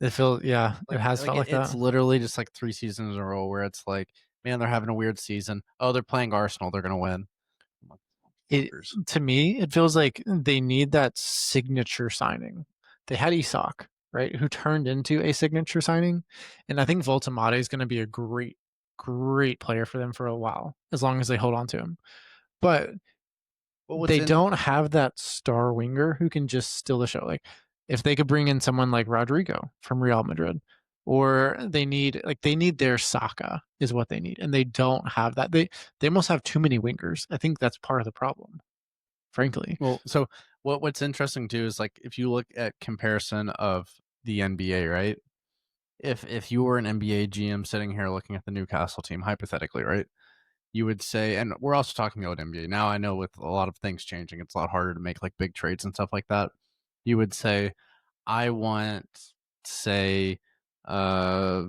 It feels, yeah, it has felt like it's that. literally just like 3 seasons in a row where it's like, man, they're having a weird season. Oh, they're playing Arsenal, they're gonna win. It to me, it feels like they need that signature signing. They had Isak, right, who turned into a signature signing, and I think Voltamade is going to be a great, great player for them for a while, as long as they hold on to him. But they don't have that star winger who can just steal the show. Like if they could bring in someone like Rodrigo from Real Madrid, or they need their Saka is what they need, and they don't have that. They almost have too many wingers. I think that's part of the problem, frankly. Well, so what's interesting too is like if you look at comparison of the NBA, right? If you were an NBA GM sitting here looking at the Newcastle team, hypothetically, right? You would say, and we're also talking about NBA. Now I know with a lot of things changing, it's a lot harder to make like big trades and stuff like that. You would say, I want, say, uh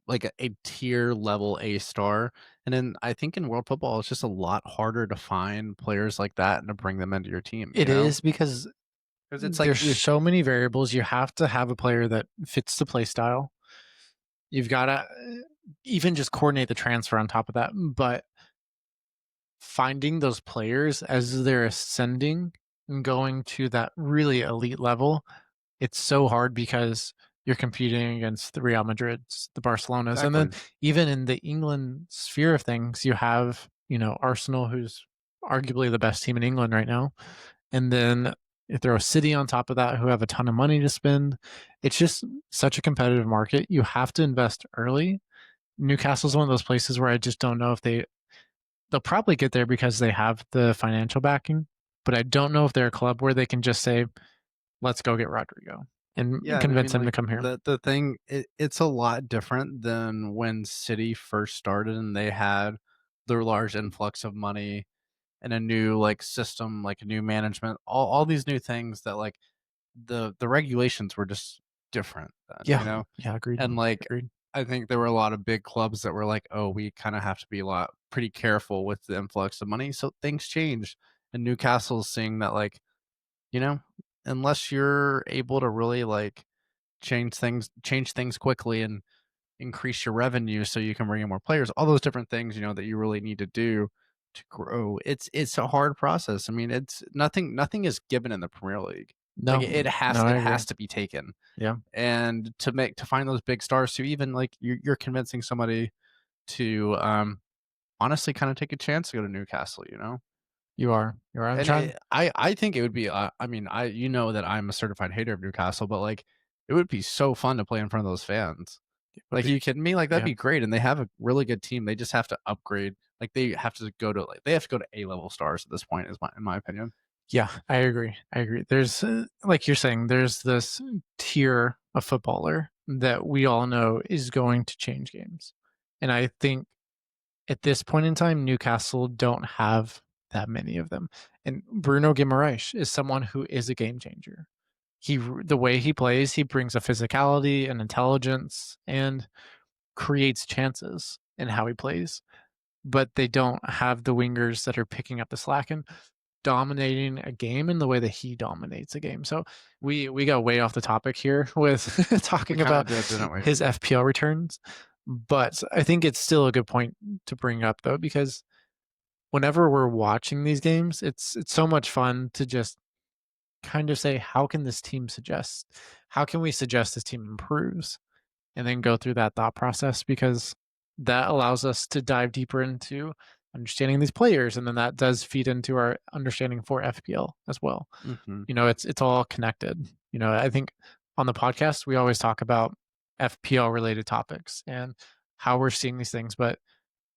like a tier level A star. And then I think in world football, it's just a lot harder to find players like that and to bring them into your team, It is because Because it's like there's so many variables. You have to have a player that fits the play style. You've got to even just coordinate the transfer on top of that. But finding those players as they're ascending and going to that really elite level, it's so hard because you're competing against the Real Madrids, the Barcelonas, and then exactly. even in the England sphere of things, you have Arsenal, who's arguably the best team in England right now, and then you throw City on top of that, who have a ton of money to spend. It's just such a competitive market. You have to invest early. Newcastle's one of those places where I just don't know if they'll probably get there because they have the financial backing, but I don't know if they're a club where they can just say, let's go get Rodrigo and Yeah, and I convince mean, him to like come here. the thing, it's a lot different than when City first started and they had their large influx of money and a new like system, like a new management, all these new things that like the regulations were just different then, Yeah. Yeah. Agreed. and like Agreed. I think there were a lot of big clubs that were like, "Oh, we kind of have to be a lot pretty careful with the influx of money." So things changed, and Newcastle's seeing that, like, you know, unless you're able to really like change things quickly and increase your revenue so you can bring in more players, all those different things, that you really need to do to grow. It's a hard process. I mean, it's nothing is given in the Premier League. Like No, it has no, I it agree. has to be taken. Yeah, And to find those big stars to even like you're convincing somebody to honestly kind of take a chance to go to Newcastle, you know? you are. You are. I'm And trying. I think it would be I mean, I that I'm a certified hater of Newcastle, but like it would be so fun to play in front of those fans. It would Like, are be. you kidding me? Like, that'd Yeah. be great, and they have a really good team. They just have to upgrade. Like, they have to go to A-level stars at this point is my in my opinion. Yeah, I agree. I agree. There's, like you're saying, there's this tier of footballer that we all know is going to change games. And I think at this point in time, Newcastle don't have that many of them. And Bruno Guimaraes is someone who is a game changer. The way he plays, he brings a physicality and intelligence and creates chances in how he plays. But they don't have the wingers that are picking up the slack and dominating a game in the way that he dominates a game. So we got way off the topic here with We talking kinda about did, didn't we? his FPL returns. But I think it's still a good point to bring up though, because whenever we're watching these games, it's so much fun to just kind of say, how can this team suggest? How can we suggest this team improves? And then go through that thought process because that allows us to dive deeper into understanding these players, and then that does feed into our understanding for FPL as well. Mhm, It's all connected. I think on the podcast we always talk about FPL related topics and how we're seeing these things, but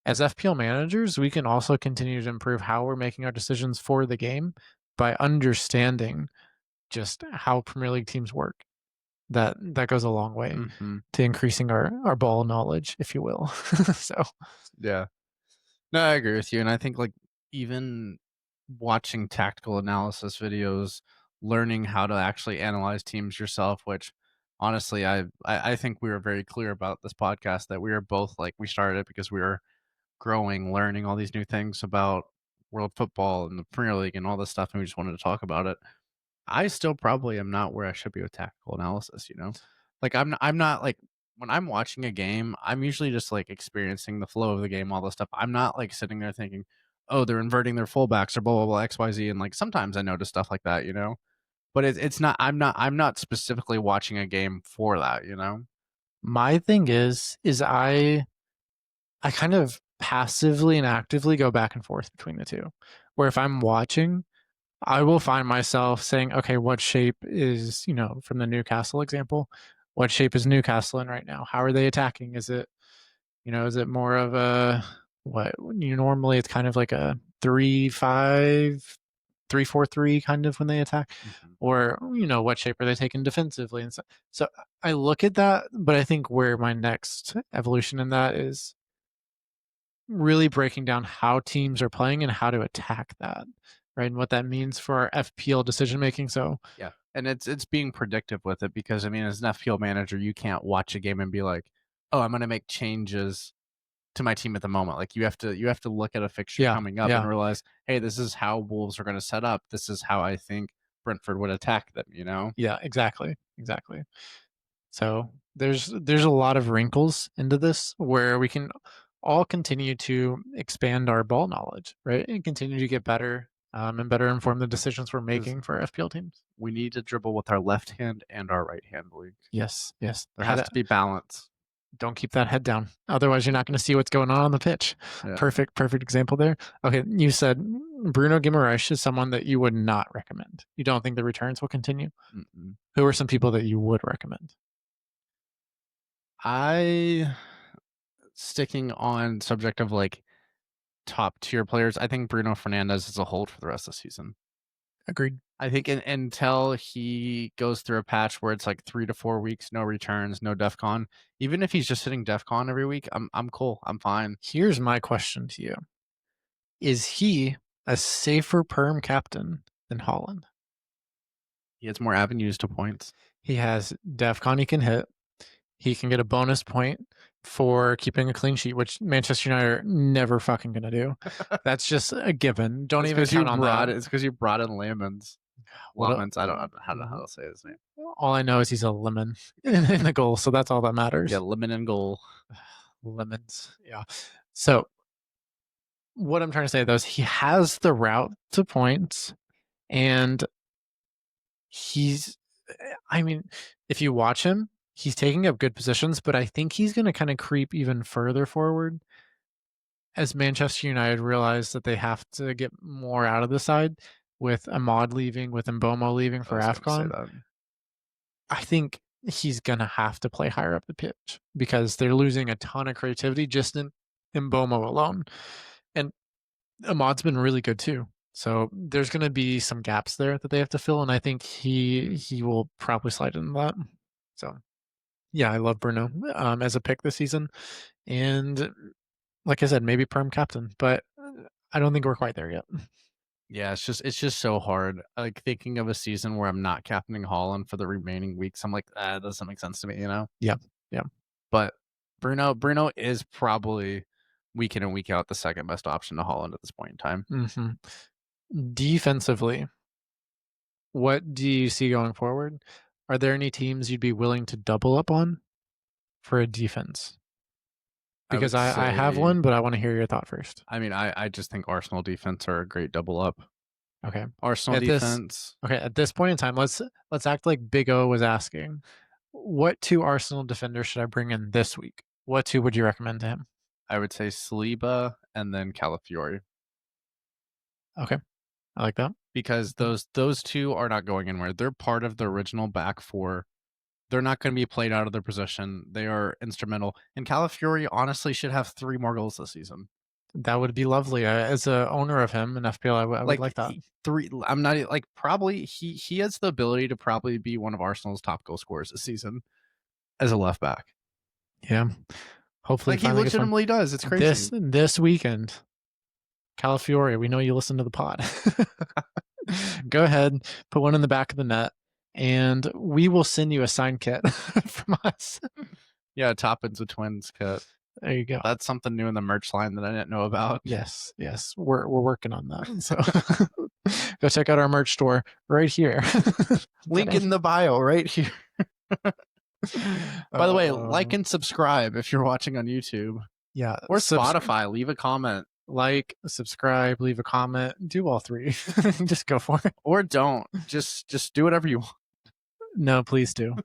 as FPL managers, we can also continue to improve how we're making our decisions for the game by understanding just how Premier League teams work. That goes a long way mhm, to increasing our ball knowledge, if you will. So yeah. No, I agree with you, and I think, like, even watching tactical analysis videos, learning how to actually analyze teams yourself, which honestly, I think we were very clear about this podcast that we are both like we started it because we were growing, learning all these new things about world football and the Premier League and all this stuff, and we just wanted to talk about it. I still probably am not where I should be with tactical analysis, you know? Like I'm not like when I'm watching a game, I'm usually just like experiencing the flow of the game, all this stuff. I'm not like sitting there thinking, "Oh, they're inverting their fullbacks or blah blah blah XYZ." And like sometimes I notice stuff like that, you know? But it's not I'm not specifically watching a game for that, you know? my thing is I kind of passively and actively go back and forth between the two. Where if I'm watching, I will find myself saying, okay, what shape is, from the Newcastle example, what shape is Newcastle in right now? How are they attacking? Is it more of a what normally it's kind of like a 3-5, 3-4-3 kind of when they attack, Mhm. or what shape are they taking defensively and so I look at that, but I think where my next evolution in that is really breaking down how teams are playing and how to attack that, right? And what that means for our FPL decision making. So Yeah. And it's being predictive with it because I mean as an FPL manager, you can't watch a game and be like, "Oh, I'm going to make changes to my team at the moment." Like you have to look at a fixture yeah, coming up and yeah, realize, "Hey, this is how Wolves are going to set up. This is how I think Brentford would attack them," you know? yeah, exactly, exactly. So there's a lot of wrinkles into this where we can all continue to expand our ball knowledge, right? And continue to get better, and better inform the decisions we're Cuz making for FPL teams. we need to dribble with our left hand and our right hand, Luke. Yes, yes. There has to be balance. Don't keep that head down. Otherwise, you're not going to see what's going on the pitch. Yeah. Perfect example there. Okay, you said Bruno Guimaraes is someone that you would not recommend. You don't think the returns will continue? Mm-mm. Who are some people that you would recommend? I sticking on subject of like top tier players, I think Bruno Fernandez is a hold for the rest of the season. Agreed. I think until he goes through a patch where it's like 3 to 4 weeks, no returns, no DEFCON. Even if he's just hitting DEFCON every week, I'm cool. I'm fine. Here's my question to you. Is he a safer perm captain than Holland? He has more avenues to points. He has DEF CON he can hit. he can get a bonus point for keeping a clean sheet, which Manchester United are never fucking gonna do. That's just a given. Don't even count on that. It's because you brought in Lemons. Lemons. I don't know how to say his name. All I know is he's a lemon in the goal, so that's all that matters. Yeah, lemon in goal. Lemons. Yeah. So what I'm trying to say though is he has the route to points, and I mean, if you watch him, he's taking up good positions, but I think he's going to kind of creep even further forward as Manchester United realize that they have to get more out of the side with Ahmad leaving, with Mbomo leaving for AFCON. I think he's going to have to play higher up the pitch because they're losing a ton of creativity just in Mbomo alone. And Ahmad's been really good too. So there's going to be some gaps there that they have to fill, and I think he will probably slide into that. So, yeah, I love Bruno as a pick this season, and like I said, maybe perm captain, but I don't think we're quite there yet. Yeah, it's just so hard. Like thinking of a season where I'm not captaining Holland for the remaining weeks, I'm like, that doesn't make sense to me, you know? Yeah, yeah. But Bruno is probably week in and week out the second best option to Holland at this point in time. Defensively, what do you see going forward? Are there any teams you'd be willing to double up on for a defense? Because I have one, but I want to hear your thought first. I mean, I just think Arsenal defense are a great double up. Okay. Arsenal defense. At this point in time, let's act like Big O was asking. What two Arsenal defenders should I bring in this week? What two would you recommend to him? I would say Saliba and then Calafiori. Okay. I like that. Because those two are not going anywhere. They're part of the original back four. They're not going to be played out of their position. They are instrumental. And Calafiori honestly should have 3 more goals this season. That would be lovely. As a owner of him in FPL, I would like that. I'm not like probably he has the ability to probably be one of Arsenal's top goal scorers this season as a left back. Yeah. Hopefully, like he legitimately does. It's crazy. This weekend, Calafiori, we know you listen to the pod. Go ahead, put one in the back of the net, and we will send you a sign kit from us. Yeah, Toppins a Twins kit. There you go. That's something new in the merch line that I didn't know about. Yes, we're working on that. So go check out our merch store right here. Link in the bio right here. By the way, like and subscribe if you're watching on YouTube. Yeah, or Spotify. Leave a comment. Like, subscribe, leave a comment, do all three. Just go for it. Or don't. Just do whatever you want. No, please do.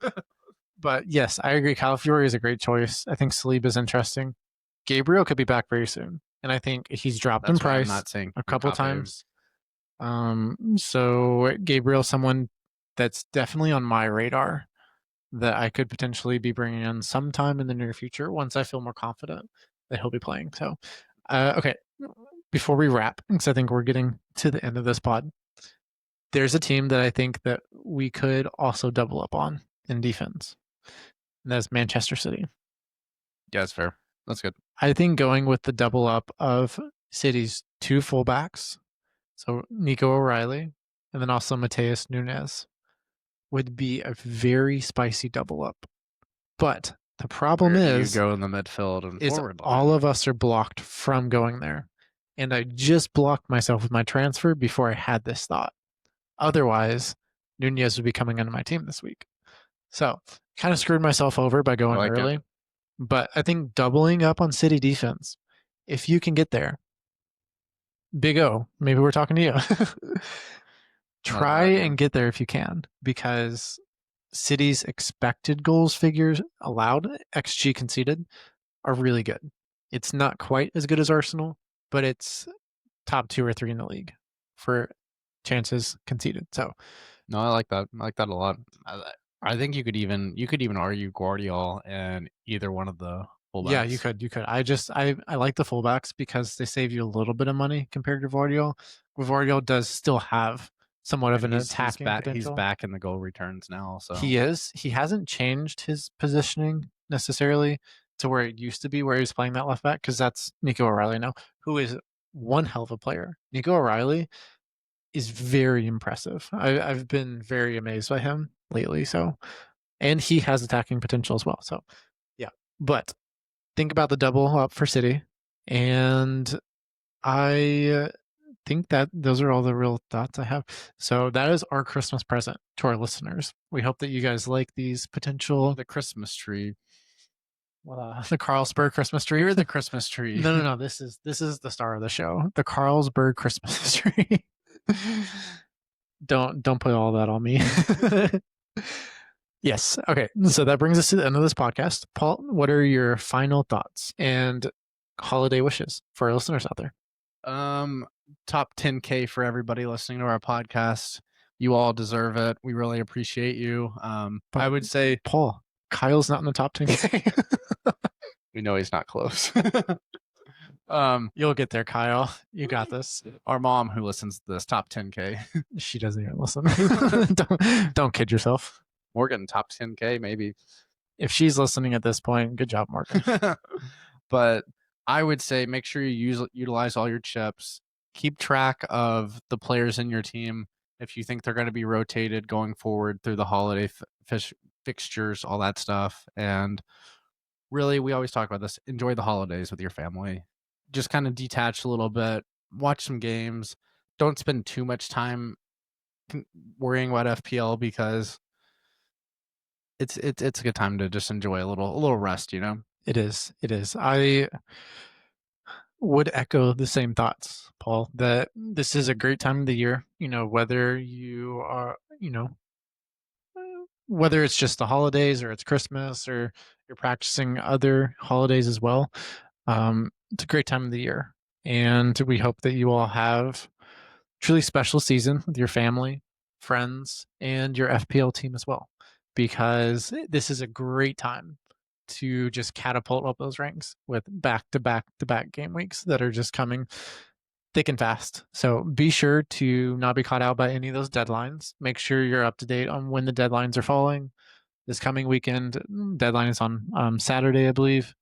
But yes, I agree. Calafiori is a great choice. I think Saliba is interesting. Gabriel could be back very soon, and I think he's dropped in price a couple times. So Gabriel, someone that's definitely on my radar that I could potentially be bringing in sometime in the near future once I feel more confident that he'll be playing. So, okay, before we wrap, because I think we're getting to the end of this pod, there's a team that I think that we could also double up on in defense. And that's Manchester City. Yeah, that's fair. That's good. I think going with the double up of City's 2 fullbacks, so Nico O'Reilly and then also Mateus Nunes, would be a very spicy double up. But the problem is you go in the midfield and forward line. All of us are blocked from going there. And I just blocked myself with my transfer before I had this thought. Otherwise, Nunez would be coming into my team this week. So kind of screwed myself over by going early. But I think doubling up on City defense, if you can get there, Big O, maybe we're talking to you. Try and get there if you can, because City's expected goals figures allowed, XG conceded, are really good. It's not quite as good as Arsenal, but it's top 2 or 3 in the league for chances conceded. So, no, I like that. I like that a lot. I think you could even argue Guardiola and either one of the fullbacks. Yeah, you could. I like the fullbacks because they save you a little bit of money compared to Guardiola. Guardiola does still have somewhat of an attacking potential. He's back in the goal returns now. So he is. He hasn't changed his positioning necessarily to where it used to be, where he was playing that left back, because that's Nico O'Reilly now, who is one hell of a player. Nico O'Reilly is very impressive. I've been very amazed by him lately. So, and he has attacking potential as well. So But think about the double up for City, and I think that those are all the real thoughts I have. So that is our Christmas present to our listeners. We hope that you guys like these potential The Christmas tree. the Carlsberg Christmas tree. You're the Christmas tree. No. This is the star of the show. The Carlsberg Christmas tree. Don't put all that on me. Yes. Okay. So that brings us to the end of this podcast. Paul, what are your final thoughts and holiday wishes for our listeners out there? Top 10K for everybody listening to our podcast. You all deserve it. We really appreciate you. But I would say Paul, Kyle's not in the top 10K. we know he's not close. You'll get there, Kyle. You got this. Our mom, who listens to this, top 10K. She doesn't even listen. don't kid yourself. Morgan, top 10K, maybe. If she's listening at this point, good job, Morgan. But I would say make sure you utilize all your chips. Keep track of the players in your team if you think they're going to be rotated going forward through the holiday fixtures, all that stuff. And really, we always talk about this. Enjoy the holidays with your family. Just kind of detach a little bit. Watch some games. Don't spend too much time worrying about FPL because it's a good time to just enjoy a little rest, you know? It is. I would echo the same thoughts, Paul, that this is a great time of the year, whether you are, whether it's just the holidays or it's Christmas or you're practicing other holidays as well. It's a great time of the year. And we hope that you all have truly special season with your family, friends, and your FPL team as well, because this is a great time to just catapult up those ranks with back-to-back game weeks that are just coming thick and fast. So be sure to not be caught out by any of those deadlines. Make sure you're up to date on when the deadlines are falling. This coming weekend, deadline is on Saturday, I believe.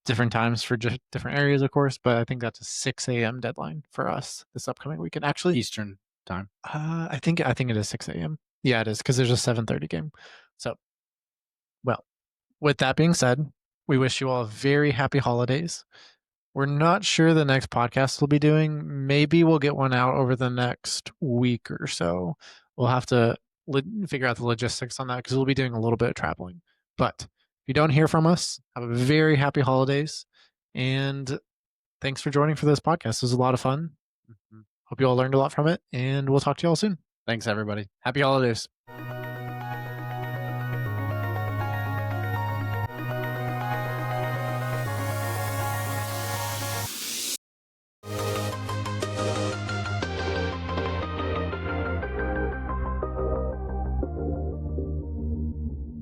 Different times for just different areas, of course, but I think that's a 6 a.m. deadline for us this upcoming weekend. Actually, Eastern time. I think it is 6 a.m. Yeah, it is, because there's a 7:30 game. So, well, with that being said, we wish you all very happy holidays. We're not sure the next podcast we'll be doing. Maybe we'll get one out over the next week or so. We'll have to figure out the logistics on that because we'll be doing a little bit of traveling. But if you don't hear from us, have a very happy holidays. And thanks for joining for this podcast. It was a lot of fun. Hope you all learned a lot from it. And we'll talk to you all soon. Thanks, everybody. Happy holidays.